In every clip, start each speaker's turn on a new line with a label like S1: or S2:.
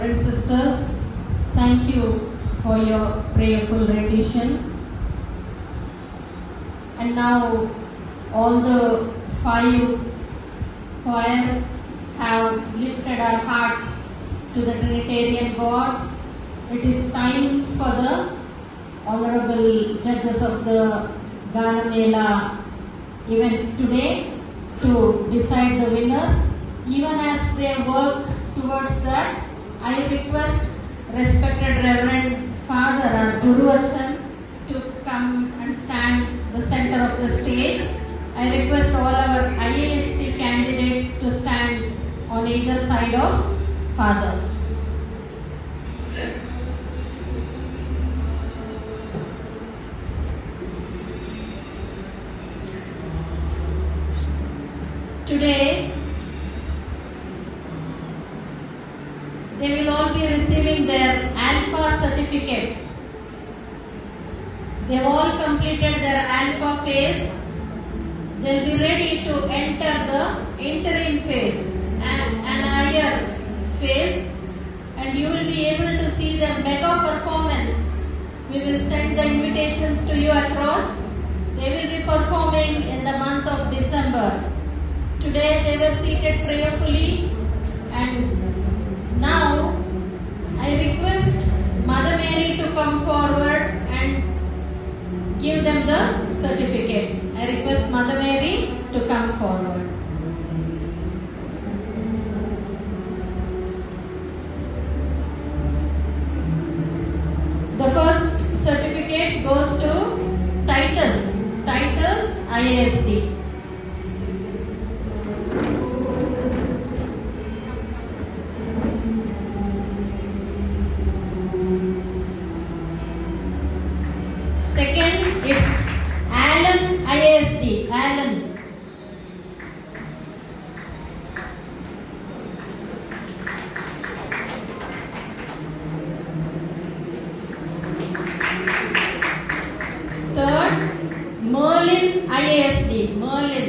S1: Reverend Sisters, thank you for your prayerful rendition. And now all the 5 choirs have lifted our hearts to the Trinitarian God. It is time for the honorable judges of the Gana Mela event today to decide the winners. Even as they work towards that, I request respected Reverend Father Guru Achan to come and stand the center of the stage. I request all our IAST candidates to stand on either side of Father. Today, they will all be receiving their Alpha certificates. They have all completed their Alpha phase. They will be ready to enter the interim phase and an higher phase, and you will be able to see their mega performance. We will send the invitations to you across. They will be performing in the month of December. Today they were seated prayerfully, and now I request Mother Mary to come forward and give them the certificates. I request Mother Mary to come forward. The first certificate goes to Titus IASD. Second, it's Alan IASD. Alan. Third, Merlin IASD. Merlin.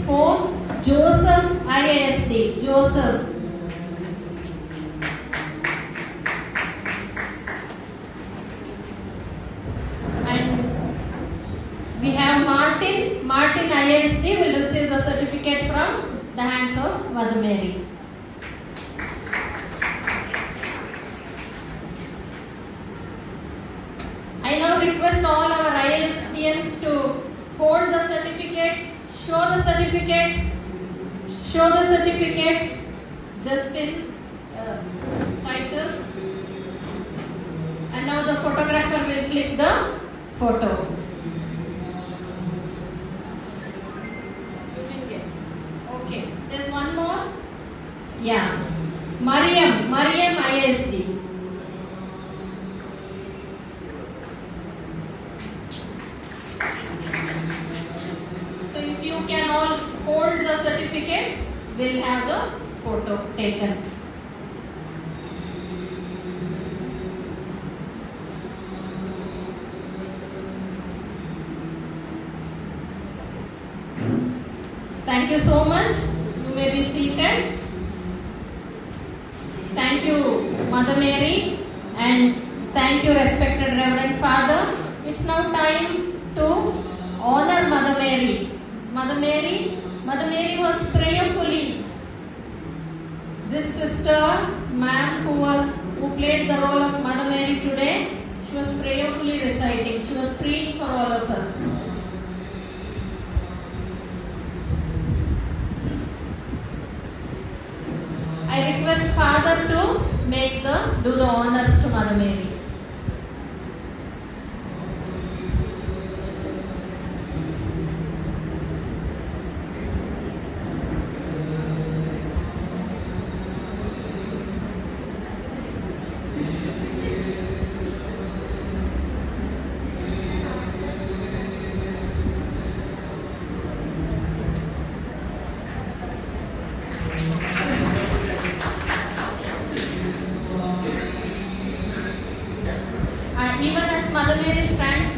S1: Fourth, Joseph IASD. Joseph. We have Martin IASD will receive the certificate from the hands of Mother Mary. I now request all our IASDians to hold the certificates, show the certificates, Justin, Titus, and now the photographer will click the photo. Okay, there's one more. Yeah, Mariam IASD. So if you can all hold the certificates, we'll have the photo taken. Thank you so much. You may be seated. Thank you, Mother Mary, and thank you, respected Reverend Father. It's now time to honor Mother Mary. Mother Mary was prayerfully. This sister, ma'am, who played the role of Mother Mary today, she was prayerfully reciting. She was praying for all of us. I request Father to do the honors to Mother Mary. Even as Mother Mary stands,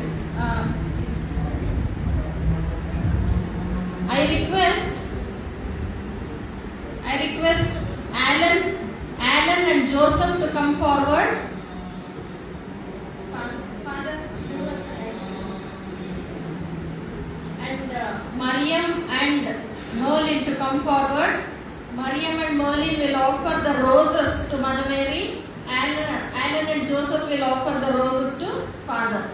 S1: I request Alan and Joseph to come forward. Father, and Mariam and Merlin to come forward. Mariam and Merlin will offer the roses to Mother Mary. Alan and Joseph will offer the roses to Father.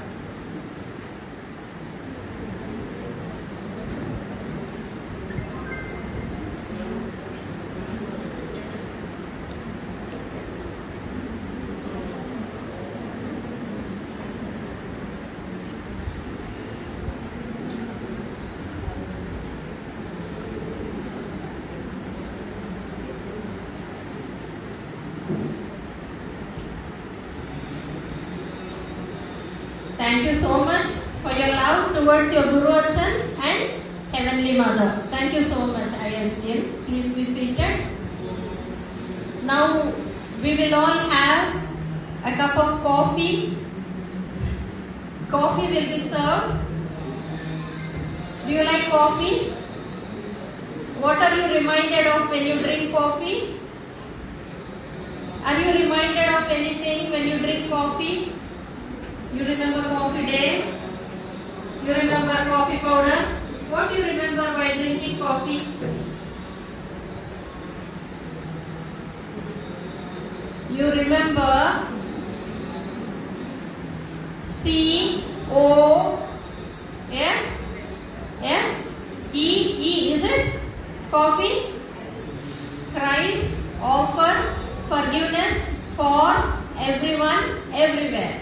S1: Thank you so much for your love towards your Guru Achan and Heavenly Mother. Thank you so much, ISGNs. Please be seated. Now we will all have a cup of coffee. Coffee will be served. Do you like coffee? What are you reminded of when you drink coffee? Are you reminded of anything when you drink coffee? You remember coffee day? You remember coffee powder? What do you remember while drinking coffee? You remember C-O-F-F-E-E, is it? Coffee? Christ offers forgiveness for everyone, everywhere.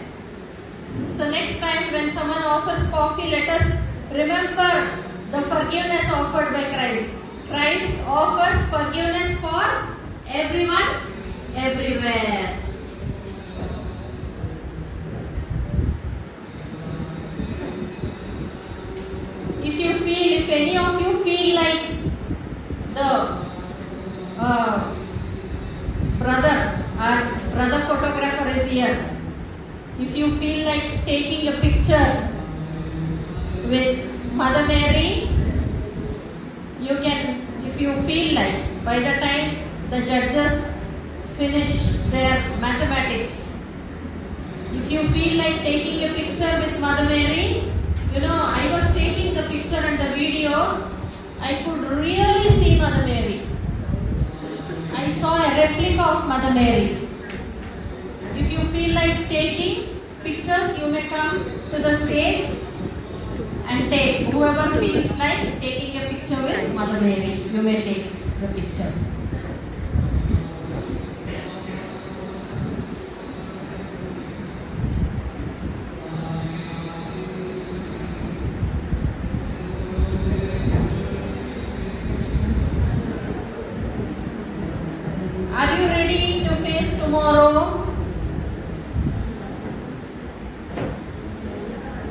S1: So next time when someone offers coffee, let us remember the forgiveness offered by Christ. Christ offers forgiveness for everyone, everywhere. If any of you feel like the brother photographer is here. If you feel like taking a picture with Mother Mary, you can, if you feel like, by the time the judges finish their mathematics, if you feel like taking a picture with Mother Mary, I was taking the picture and the videos, I could really see Mother Mary. I saw a replica of Mother Mary. If you feel like taking pictures, you may come to the stage and take. Whoever feels like taking a picture with Mother Mary, you may take the picture. Are you ready to face tomorrow?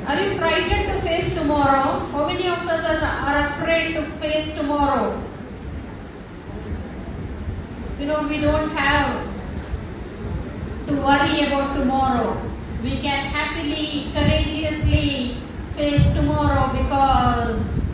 S1: Are you frightened to face tomorrow? How many of us are afraid to face tomorrow? We don't have to worry about tomorrow. We can happily, courageously face tomorrow because